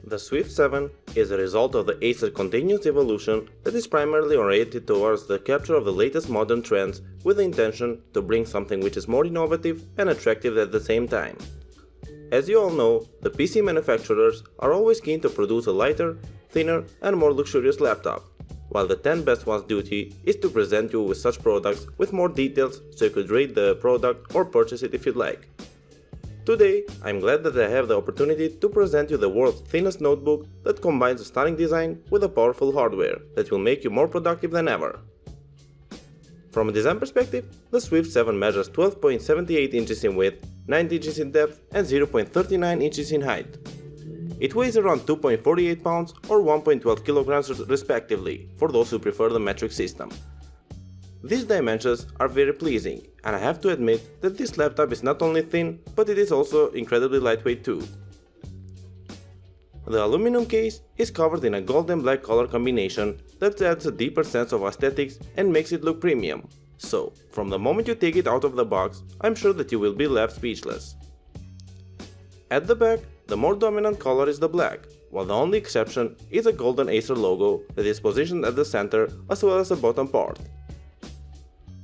The Swift 7 is a result of the Acer continuous evolution that is primarily oriented towards the capture of the latest modern trends with the intention to bring something which is more innovative and attractive at the same time. As you all know, the PC manufacturers are always keen to produce a lighter, thinner and more luxurious laptop, while the 10 best ones duty is to present you with such products with more details so you could rate the product or purchase it if you'd like. Today, I'm glad that I have the opportunity to present you the world's thinnest notebook that combines a stunning design with a powerful hardware that will make you more productive than ever. From a design perspective, the Swift 7 measures 12.78 inches in width, 9 inches in depth and 0.39 inches in height. It weighs around 2.48 pounds or 1.12 kilograms respectively, for those who prefer the metric system. These dimensions are very pleasing, and I have to admit that this laptop is not only thin, but it is also incredibly lightweight too. The aluminum case is covered in a gold and black color combination that adds a deeper sense of aesthetics and makes it look premium. So, from the moment you take it out of the box, I'm sure that you will be left speechless. At the back, the more dominant color is the black, while the only exception is a golden Acer logo that is positioned at the center as well as the bottom part.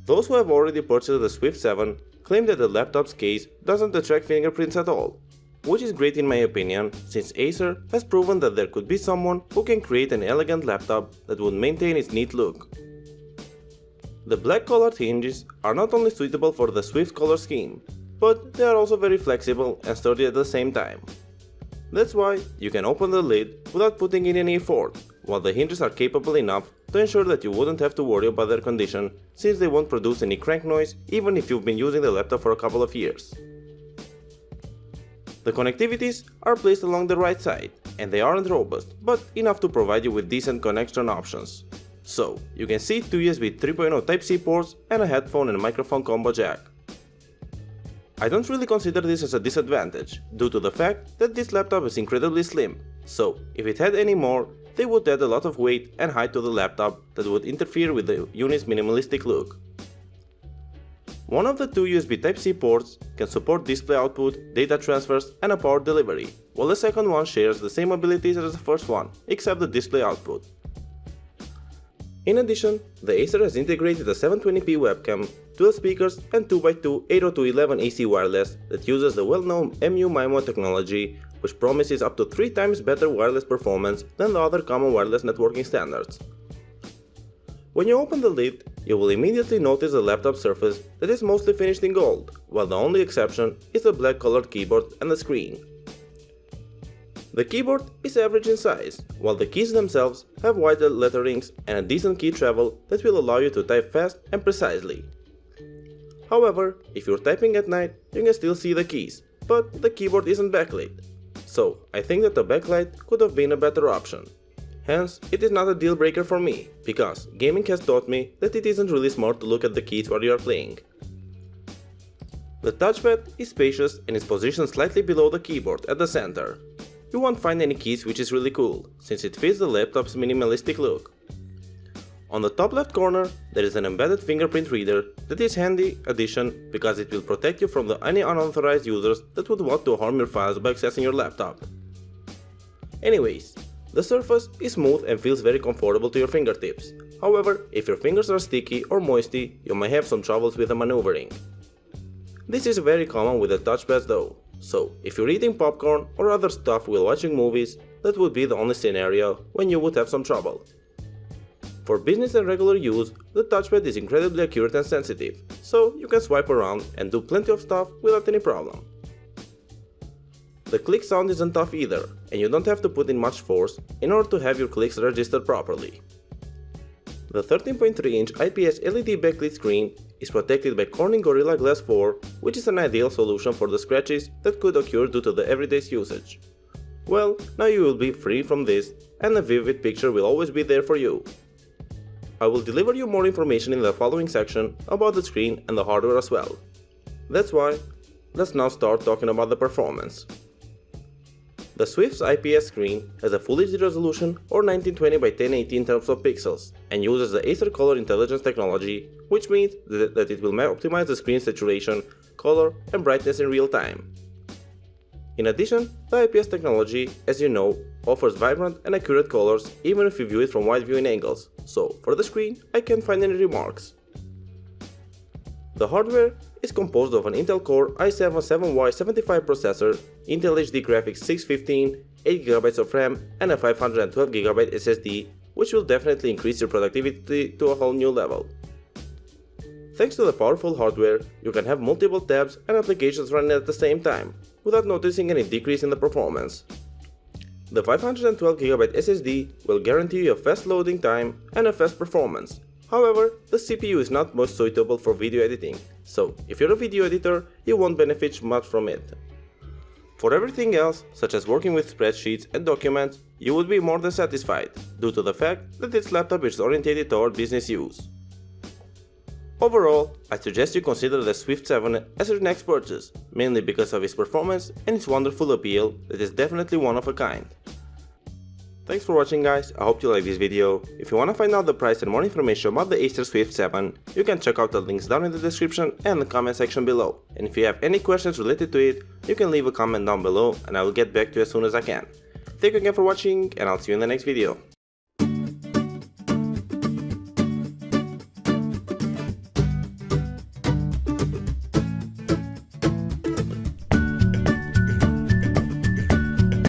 Those who have already purchased the Swift 7 claim that the laptop's case doesn't attract fingerprints at all, which is great in my opinion, since Acer has proven that there could be someone who can create an elegant laptop that would maintain its neat look. The black colored hinges are not only suitable for the Swift color scheme, but they are also very flexible and sturdy at the same time. That's why you can open the lid without putting in any effort, while the hinges are capable enough to ensure that you wouldn't have to worry about their condition, since they won't produce any crank noise even if you've been using the laptop for a couple of years. The connectivities are placed along the right side, and they aren't robust, but enough to provide you with decent connection options. So, you can see 2 USB 3.0 Type-C ports and a headphone and microphone combo jack. I don't really consider this as a disadvantage, due to the fact that this laptop is incredibly slim, so if it had any more, they would add a lot of weight and height to the laptop that would interfere with the unit's minimalistic look. One of the two USB Type-C ports can support display output, data transfers and a power delivery, while the second one shares the same abilities as the first one, except the display output. In addition, the Acer has integrated a 720p webcam, 12 speakers and 2x2 802.11 AC wireless that uses the well-known MU-MIMO technology, which promises up to 3 times better wireless performance than the other common wireless networking standards. When you open the lid, you will immediately notice the laptop surface that is mostly finished in gold, while the only exception is the black colored keyboard and the screen. The keyboard is average in size, while the keys themselves have white letterings and a decent key travel that will allow you to type fast and precisely. However, if you're typing at night, you can still see the keys, but the keyboard isn't backlit. So, I think that the backlight could have been a better option. Hence, it is not a deal breaker for me, because gaming has taught me that it isn't really smart to look at the keys while you are playing. The touchpad is spacious and is positioned slightly below the keyboard at the center. You won't find any keys, which is really cool, since it fits the laptop's minimalistic look. On the top left corner, there is an embedded fingerprint reader that is handy addition because it will protect you from any unauthorized users that would want to harm your files by accessing your laptop. Anyways, the surface is smooth and feels very comfortable to your fingertips. However, if your fingers are sticky or moisty, you may have some troubles with the maneuvering. This is very common with the touchpads though, so if you're eating popcorn or other stuff while watching movies, that would be the only scenario when you would have some trouble. For business and regular use, the touchpad is incredibly accurate and sensitive, so you can swipe around and do plenty of stuff without any problem. The click sound isn't tough either, and you don't have to put in much force in order to have your clicks registered properly. The 13.3-inch IPS LED backlit screen is protected by Corning Gorilla Glass 4, which is an ideal solution for the scratches that could occur due to the everyday's usage. Well, now you will be free from this, and a vivid picture will always be there for you. I will deliver you more information in the following section about the screen and the hardware as well. That's why, let's now start talking about the performance. The Swift's IPS screen has a Full HD resolution or 1920 by 1080 in terms of pixels and uses the Acer Color Intelligence technology, which means that it will optimize the screen saturation, color and brightness in real time. In addition, the IPS technology, as you know, offers vibrant and accurate colors even if you view it from wide viewing angles, so for the screen I can't find any remarks. The hardware is composed of an Intel Core i7-7Y75 processor, Intel HD graphics 615, 8GB of RAM and a 512GB SSD, which will definitely increase your productivity to a whole new level. Thanks to the powerful hardware, you can have multiple tabs and applications running at the same time, without noticing any decrease in the performance. The 512GB SSD will guarantee you a fast loading time and a fast performance. However, the CPU is not most suitable for video editing, so if you're a video editor, you won't benefit much from it. For everything else, such as working with spreadsheets and documents, you will be more than satisfied, due to the fact that this laptop is oriented toward business use. Overall, I suggest you consider the Swift 7 as your next purchase, mainly because of its performance and its wonderful appeal that is definitely one of a kind. Thanks for watching guys, I hope you liked this video. If you wanna find out the price and more information about the Acer Swift 7, you can check out the links down in the description and the comment section below. And if you have any questions related to it, you can leave a comment down below and I will get back to you as soon as I can. Thank you again for watching and I'll see you in the next video.